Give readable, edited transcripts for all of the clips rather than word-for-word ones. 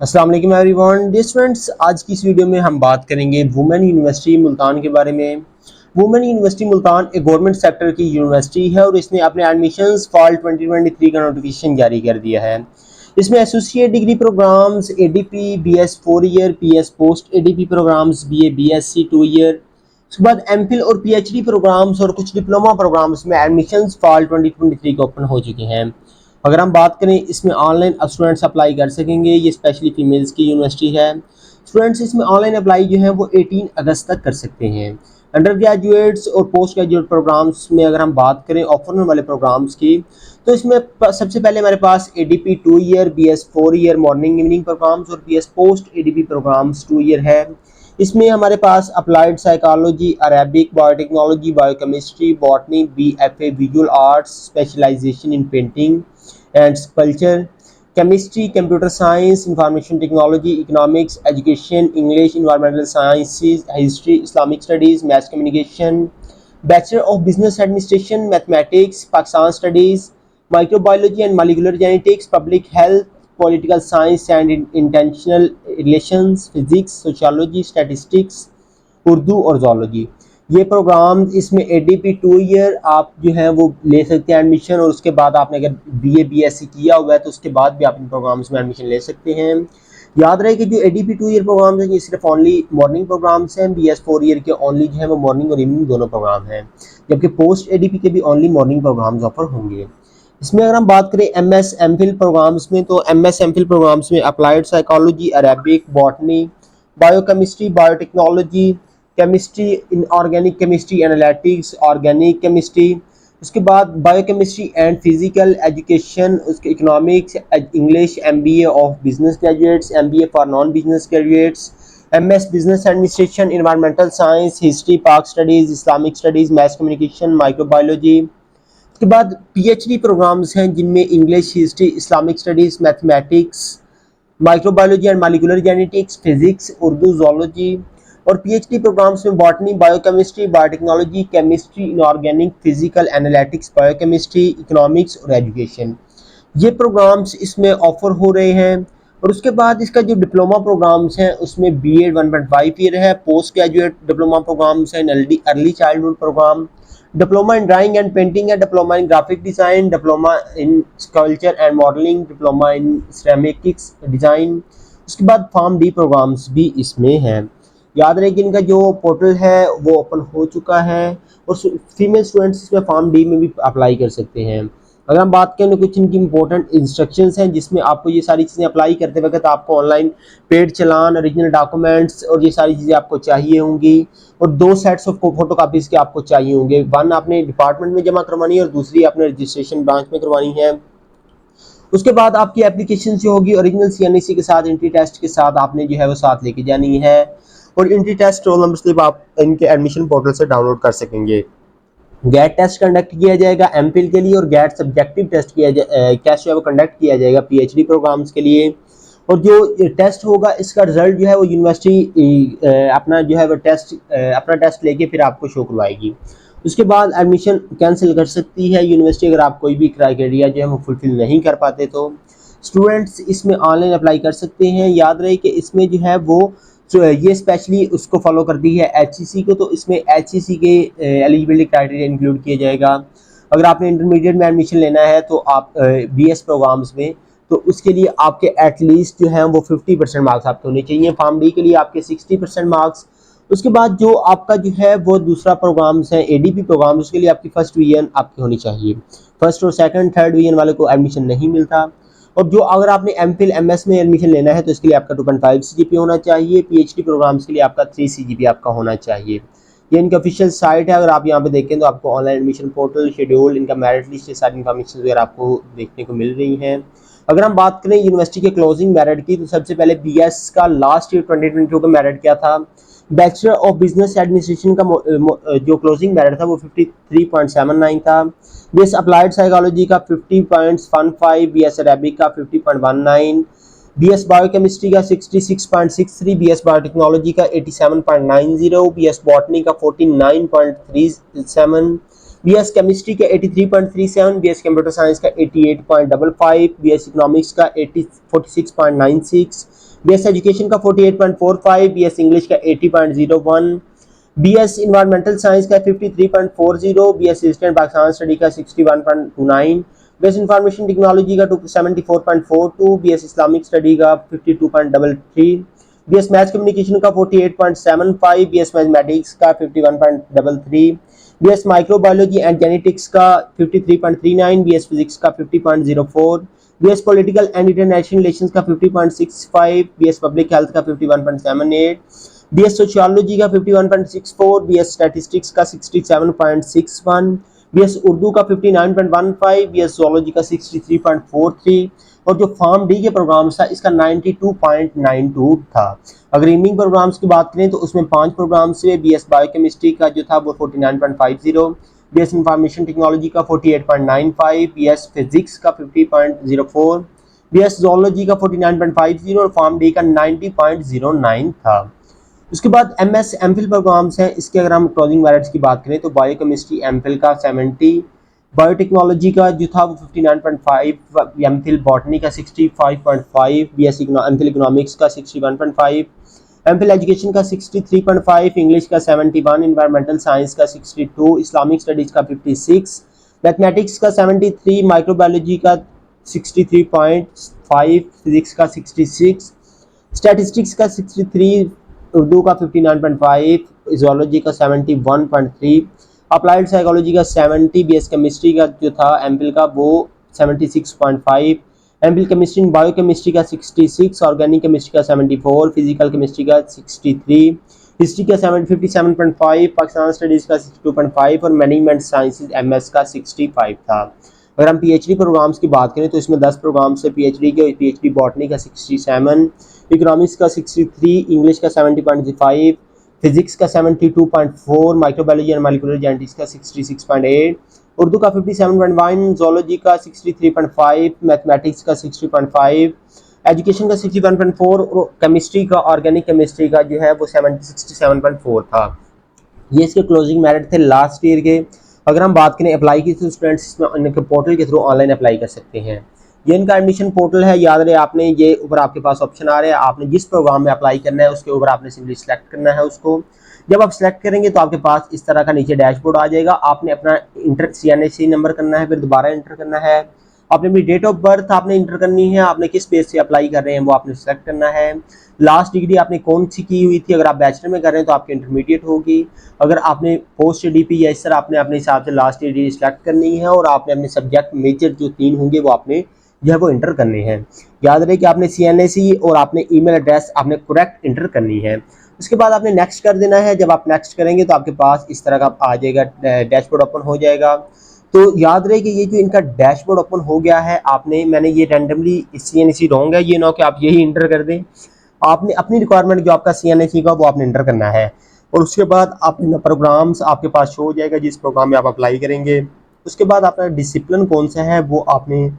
अस्सलाम वालेकुम everyone. Dear students, आज की इस वीडियो में हम बात करेंगे वुमेन यूनिवर्सिटी मुल्तान के बारे में। वुमेन यूनिवर्सिटी मुल्तान एक गवर्नमेंट सेक्टर की यूनिवर्सिटी है और इसने अपने एडमिशंस फॉल 2023 का नोटिफिकेशन जारी कर दिया है। इसमें associate degree programmes, ADP, BS 4 year, PS post ADP programmes, BA, BSc 2 year, उसके बाद एमफिल और पीएचडी प्रोग्राम्स और कुछ डिप्लोमा प्रोग्राम्स में एडमिशंस फॉल 2023 को ओपन हो चुके हैं। अगर हम बात करें, इसमें ऑनलाइन स्टूडेंट्स अप्लाई कर सकेंगे। ये स्पेशली फीमेल्स की यूनिवर्सिटी है। स्टूडेंट्स इसमें ऑनलाइन अप्लाई जो है वो 18 अगस्त तक कर सकते हैं। अंडर ग्रेजुएट्स और पोस्ट ग्रेजुएट प्रोग्राम्स में अगर हम बात करें ऑफर होने वाले प्रोग्राम्स की, तो इसमें सबसे पहले हमारे पास ADP 2 year, BS 4 year morning evening programs और BS post ADP programs 2 year है। इसमें हमारे पास applied psychology, Arabic, biotechnology, biochemistry, botany, BFA visual arts, specialization in painting and culture, chemistry, computer science, information technology, economics, education, English, environmental sciences, history, Islamic studies, math communication, bachelor of business administration, mathematics, Pakistan studies, microbiology and molecular genetics, public health, political science and international relations, physics, sociology, statistics, Urdu और zoology. ये programme इसमें ADP 2 year आप जो है वो ले सकते हैं एडमिशन, और उसके बाद आपने अगर बीए बीएससी किया हुआ है तो उसके बाद भी आप इन प्रोग्राम्स में एडमिशन ले सकते हैं। याद रहे कि जो एडीपी 2 ईयर प्रोग्राम्स हैं ये सिर्फ ओनली मॉर्निंग प्रोग्राम्स हैं। बीएस 4 ईयर के ओनली जो है वो मॉर्निंग और इवनिंग दोनों प्रोग्राम हैं, जबकि पोस्ट एडीपी के भी ओनली मॉर्निंग प्रोग्राम्स ऑफर होंगे। इसमें अगर हम बात करें एमएस एमफिल प्रोग्राम्स में, तो एमएस एमफिल प्रोग्राम्स में applied psychology, Arabic, botany, biochemistry, biotechnology, chemistry, in organic chemistry, analytics, organic chemistry, उसके बाद बायोकेमिस्ट्री एंड फिजिकल एजुकेशन, उसके economics, English, MBA of business graduates, MBA for non business graduates, MS business administration, environmental science, history, Pak studies, Islamic studies, math communication, microbiology. उसके बाद PhD programs हैं जिनमें English, history, Islamic studies, mathematics, microbiology and molecular genetics, physics, Urdu, zoology. और PhD programmes में botany, biochemistry, biotechnology, chemistry, inorganic, physical, analytics, biochemistry, economics और education, ये programmes इसमें offer हो रहे हैं। और उसके बाद इसका जो डिप्लोमा प्रोग्राम्स हैं उसमें बीएड 1.5 ईयर है, पोस्ट ग्रेजुएट डिप्लोमा प्रोग्राम्स हैं, early childhood program, diploma in drawing and painting है, diploma in graphic design, diploma in sculpture and modelling, diploma in ceramics design. उसके बाद फार्म डी प्रोग्राम्स भी इसमें हैं। याद रहे कि इनका जो पोर्टल है वो ओपन हो चुका है और फीमेल स्टूडेंट्स इसमें फार्म डी में भी अप्लाई कर सकते हैं। अगर हम बात करें तो कुछ इनकी इंपॉर्टेंट इंस्ट्रक्शंस हैं जिसमें आपको ये सारी चीज़ें अप्लाई करते वक्त आपको ऑनलाइन पेड चलान, ओरिजिनल डॉक्यूमेंट्स और ये सारी चीज़ें आपको चाहिए होंगी, और 2 सेट्स ऑफ फोटो कापीज़ के आपको चाहिए होंगे। वन आपने डिपार्टमेंट में जमा करवानी है और दूसरी आपने रजिस्ट्रेशन ब्रांच में करवानी है। उसके बाद आपकी एप्लीकेशन जो होगी ओरिजिनल सीएनईसी के साथ, एंट्री टेस्ट के साथ आपने जो है वो साथ लेके जानी है, और entry test roll number slip आप इनके एडमिशन पोर्टल से डाउनलोड कर सकेंगे। गैट टेस्ट कंडक्ट किया जाएगा एमफिल के लिए, और गैट सब्जेक्टिव टेस्ट टेस्ट जो है वो कंडक्ट किया जाएगा पीएचडी प्रोग्राम्स के लिए। और जो टेस्ट होगा इसका रिजल्ट जो है वो यूनिवर्सिटी अपना जो है वो अपना टेस्ट लेके फिर आपको शो करवाएगी। उसके बाद एडमिशन कैंसिल कर सकती है यूनिवर्सिटी अगर आप कोई भी क्राइटेरिया जो है वो फुलफिल नहीं कर पाते। तो स्टूडेंट्स इसमें ऑनलाइन अप्लाई कर सकते हैं। याद रहे कि इसमें जो है वो ये स्पेशली उसको फॉलो करती है एचईसी को, तो इसमें एचईसी के एलिजिबिलिटी क्राइटेरिया इंक्लूड किया जाएगा। अगर आपने इंटरमीडिएट में एडमिशन लेना है तो आप बीएस प्रोग्राम्स में, तो उसके लिए आपके एटलीस्ट जो है वो 50% मार्क्स आपके होने चाहिए। फार्म डी के लिए आपके 60% मार्क्स। उसके बाद जो आपका जो है वो दूसरा प्रोग्राम्स है एडीपी प्रोग्राम, उसके लिए आपकी फर्स्ट डिवीजन आपकी होनी चाहिए। फर्स्ट और सेकंड थर्ड डिवीजन वाले को एडमिशन नहीं मिलता। और जो अगर आपने एमफिल एमएस में एडमिशन लेना है तो इसके लिए आपका 2.5 सीजीपी होना चाहिए। पीएचडी प्रोग्राम्स के लिए आपका 3 सीजीपी आपका होना चाहिए। ये इनका ऑफिशियल साइट है। अगर आप यहाँ पे देखें तो आपको ऑनलाइन एडमिशन पोर्टल, शेड्यूल, इनका मेरिट लिस्ट, सारी इन्फॉर्मेशन वगैरह आपको देखने को मिल रही हैं। अगर हम बात करें यूनिवर्सिटी के क्लोजिंग मेरिट की, तो सबसे पहले बीएस का लास्ट ईयर 2022 का मेरिट क्या था। बैचलर ऑफ बिजनेस एडमिनिस्ट्रेशन का जो क्लोजिंग मेरिट था वो 53.79 था। बीएस अप्लाइड साइकोलॉजी का 50.15, बीएस अरेबिक का 50.19, बीएस बायोकेमिस्ट्री का 66.63, बीएस बायोटेक्नोलॉजी का 87.90, बीएस बॉटनी का 49.37, बीएस केमिस्ट्री का 83.37, बीएस कंप्यूटर साइंस का 88.55, बीएस इकोनॉमिक्स का 46.96, BS एजुकेशन का 48.45, BS इंग्लिश का 80.01, BS इन्वायरमेंटल साइंस का 53.40, BS history and Pakistan study का 61.29, BS इंफॉर्मेशन टेक्नोलॉजी का 74.42, BS इस्लामिक स्टडी का 52.33, BS मैथ्स कम्युनिकेशन का 48.75, BS मैथमेटिक्स का 51.33, BS माइक्रोबायोलॉजी एंड जेनेटिक्स का 53.39, BS फिजिक्स का 50.04, BS political and international relations का 50.65, BS पब्लिक हेल्थ का 51.78, BS सोशियोलॉजी का 51.64, BS स्टैटिस्टिक्स का 67.61, BS उर्दू का 59.15, BS जोलॉजी का 63.43 और जो फॉर्म डी के प्रोग्राम्स था इसका 92.92 था। अगर इवनिंग प्रोग्राम्स की बात करें तो उसमें 5 प्रोग्राम्स हुए। BS बायोकेमिस्ट्री का जो था वो 49.50, BS इंफॉर्मेशन टेक्नोलॉजी का 48.95, BS फिजिक्स का 50.04, BS जोलॉजी का 49.50 और फॉर्म डी का 90.09 था। उसके बाद MS MPhil प्रोग्राम्स हैं। इसके अगर हम क्लोजिंग मेरिट्स की बात करें तो बायोकेमिस्ट्री MPhil का 70, बायोटेक्नोलॉजी का जो था वो 59.5, MPhil बॉटनी का 65.5, BS MPhil इकोनॉमिक्स का 61.5, MPhil एजुकेशन का 63.5, इंग्लिश का 71, इन्वायरमेंटल साइंस का 62, इस्लामिक स्टडीज का 56, मैथमेटिक्स का 73, माइक्रोबायोलॉजी का 63.5, फिजिक्स का 66, स्टैटिस्टिक्स का 63, उर्दू का 59.5, जोलॉजी का 71.3, अप्लाइड साइकोलॉजी का 70, BS केमिस्ट्री का जो था MPhil का वो 76.5, MPhil केमिस्ट्री एंड बायोकेमिस्ट्री का 66, ऑर्गेनिक केमिस्ट्री का 74, फिजिकल केमिस्ट्री का 63, हिस्ट्री का 57.5, पाकिस्तान स्टडीज का 62.5 और मैनेजमेंट साइंसेज MS का 65 था। अगर हम PhD प्रोग्राम्स की बात करें तो इसमें 10 प्रोग्राम्स है PhD के। PhD बॉटनी का 67, इकोनॉमिक्स का 63, इंग्लिश का 70.5, फिजिक्स का 72.4, माइक्रोबायोलॉजी एंड मॉलिक्यूलर जेनेटिक्स का 66.8, उर्दू का 57.1, जोलॉजी का 63.5, मैथमेटिक्स का 60.5, एजुकेशन का 61.4 और केमिस्ट्री का ऑर्गेनिक केमिस्ट्री का जो है वो 67.4 था। ये इसके क्लोजिंग मेरिट थे लास्ट ईयर के। अगर हम बात करें अप्लाई की तो स्टूडेंट्स इसमें इनके पोर्टल के थ्रू ऑनलाइन अप्लाई कर सकते हैं। ये इनका एडमिशन पोर्टल है, याद रहे आपने ये ऊपर आपके पास ऑप्शन आ रहे हैं, आपने जिस प्रोग्राम में अप्लाई करना है उसके ऊपर आपने सिंपली सेलेक्ट करना है उसको। जब आप सेलेक्ट करेंगे तो आपके पास इस तरह का नीचे डैशबोर्ड आ जाएगा। आपने अपना इंटर CNSE नंबर करना है, फिर दोबारा इंटर करना है, आपने अपनी डेट ऑफ बर्थ आपने इंटर करनी है, आपने किस बेस से अप्लाई कर रहे हैं वो आपने सेलेक्ट करना है, लास्ट डिग्री आपने कौन सी की हुई थी, अगर आप बैचलर में कर रहे हैं तो आपकी इंटरमीडिएट होगी, अगर आपने पोस्ट DP या इस तरह आपने अपने हिसाब से लास्ट डिग्री सेलेक्ट करनी है और आपने अपने सब्जेक्ट मेजर जो 3 होंगे वो आपने जो है वो इंटर करने हैं। याद रहे कि आपने CNSE और आपने ईमेल एड्रेस आपने करेक्ट इंटर करनी है। उसके बाद आपने नेक्स्ट कर देना है। जब आप नेक्स्ट करेंगे तो आपके पास इस तरह का आ जाएगा, डैशबोर्ड ओपन हो जाएगा। तो याद रहे कि ये जो इनका डैशबोर्ड ओपन हो गया है, मैंने ये रैंडमली CNSE रॉन्ग है, ये ना कि आप यही इंटर कर दें। आपने अपनी रिक्वायरमेंट जो आपका CNSE का वो आपने इंटर करना है और उसके बाद अपना प्रोग्राम्स आपके पास शो हो जाएगा जिस प्रोग्राम में आप अप्लाई करेंगे। उसके बाद अपना डिसिप्लिन कौन सा है वो आपने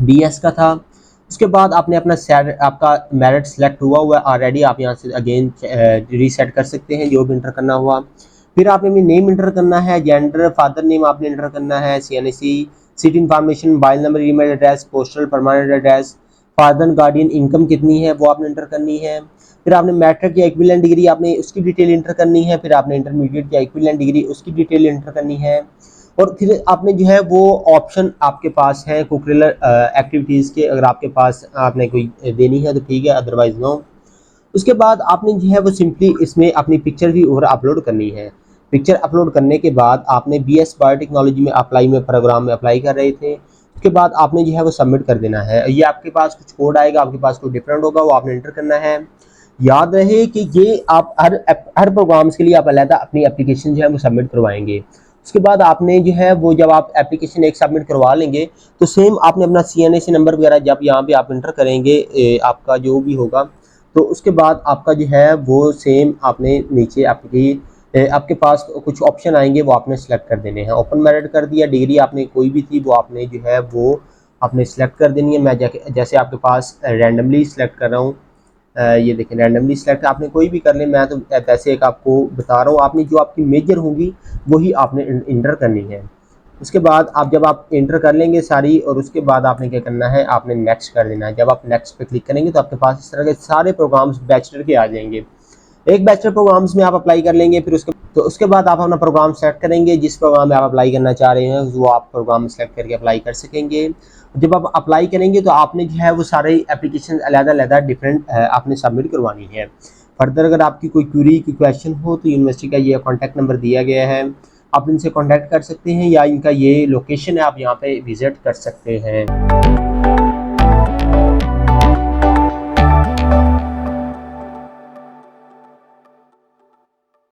BS का था। उसके बाद आपने अपना आपका मेरिट सेलेक्ट हुआ है ऑलरेडी, आप यहाँ से अगेन रीसेट कर सकते हैं जो भी इंटर करना हुआ। फिर आपने अपनी नेम इंटर करना है, जेंडर, फादर नेम आपने इंटर करना है, CNSE, city information, mobile number, email address, postal permanent address, father guardian income कितनी है वो आपने इंटर करनी है। फिर आपने मैट्रिक या इक्विवेलेंट डिग्री आपने उसकी डिटेल इंटर करनी है। फिर आपने इंटरमीडिएट या इक्विवेलेंट डिग्री उसकी डिटेल इंटर करनी है और फिर आपने जो है वो ऑप्शन आपके पास है कोकरिकुलर एक्टिविटीज़ के, अगर आपके पास आपने कोई देनी है तो ठीक है, अदरवाइज नो। उसके बाद आपने जो है वो सिंपली इसमें अपनी पिक्चर भी ओवर अपलोड करनी है। पिक्चर अपलोड करने के बाद आपने BS बायोटेक्नोलॉजी में प्रोग्राम में अप्लाई कर रहे थे, उसके बाद आपने जो है वो सबमिट कर देना है। ये आपके पास कुछ कोड आएगा, आपके पास कोई डिफरेंट होगा, वो आपने एंटर करना है। याद रहे कि ये आप हर प्रोग्राम्स के लिए आप अलग अपनी एप्लीकेशन जो है वो सबमिट करवाएंगे। उसके बाद आपने जो है वो जब आप एप्लीकेशन एक सबमिट करवा लेंगे तो सेम आपने अपना CNSE नंबर वगैरह जब यहाँ पे आप इंटर करेंगे आपका जो भी होगा, तो उसके बाद आपका जो है वो सेम आपने नीचे आपके पास कुछ ऑप्शन आएंगे वो आपने सेलेक्ट कर देने हैं। ओपन मेरिट कर दिया, डिग्री आपने कोई भी थी वो आपने जो है वो आपने सेलेक्ट कर देनी है। मैं जैसे आपके पास रैंडमली सेलेक्ट कर रहा हूँ, ये देखें रैंडमली सेलेक्ट आपने कोई भी कर ले, मैं तो वैसे एक आपको बता रहा हूँ, आपने जो आपकी मेजर होंगी वही आपने इंटर करनी है। उसके बाद जब आप एंटर कर लेंगे सारी, और उसके बाद आपने क्या करना है, आपने नेक्स्ट कर देना है। जब आप नेक्स्ट पे क्लिक करेंगे तो आपके पास इस तरह के सारे प्रोग्राम्स बैचलर के आ जाएंगे। एक बैचलर प्रोग्राम्स में आप अप्लाई कर लेंगे, फिर उसके बाद आप अपना प्रोग्राम सेलेक्ट करेंगे, जिस प्रोग्राम में आप अप्लाई करना चाह रहे हैं वो आप प्रोग्राम सेलेक्ट करके अप्लाई कर सकेंगे। जब आप अप्लाई करेंगे तो आपने जो है वो सारे एप्लीकेशन अलग-अलग डिफरेंट आपने सबमिट करवानी है। फर्दर अगर आपकी कोई क्वेरी, कोई क्वेश्चन हो तो यूनिवर्सिटी का ये कॉन्टैक्ट नंबर दिया गया है, आप इनसे कॉन्टैक्ट कर सकते हैं, या इनका ये लोकेशन है, आप यहाँ पे विजिट कर सकते हैं।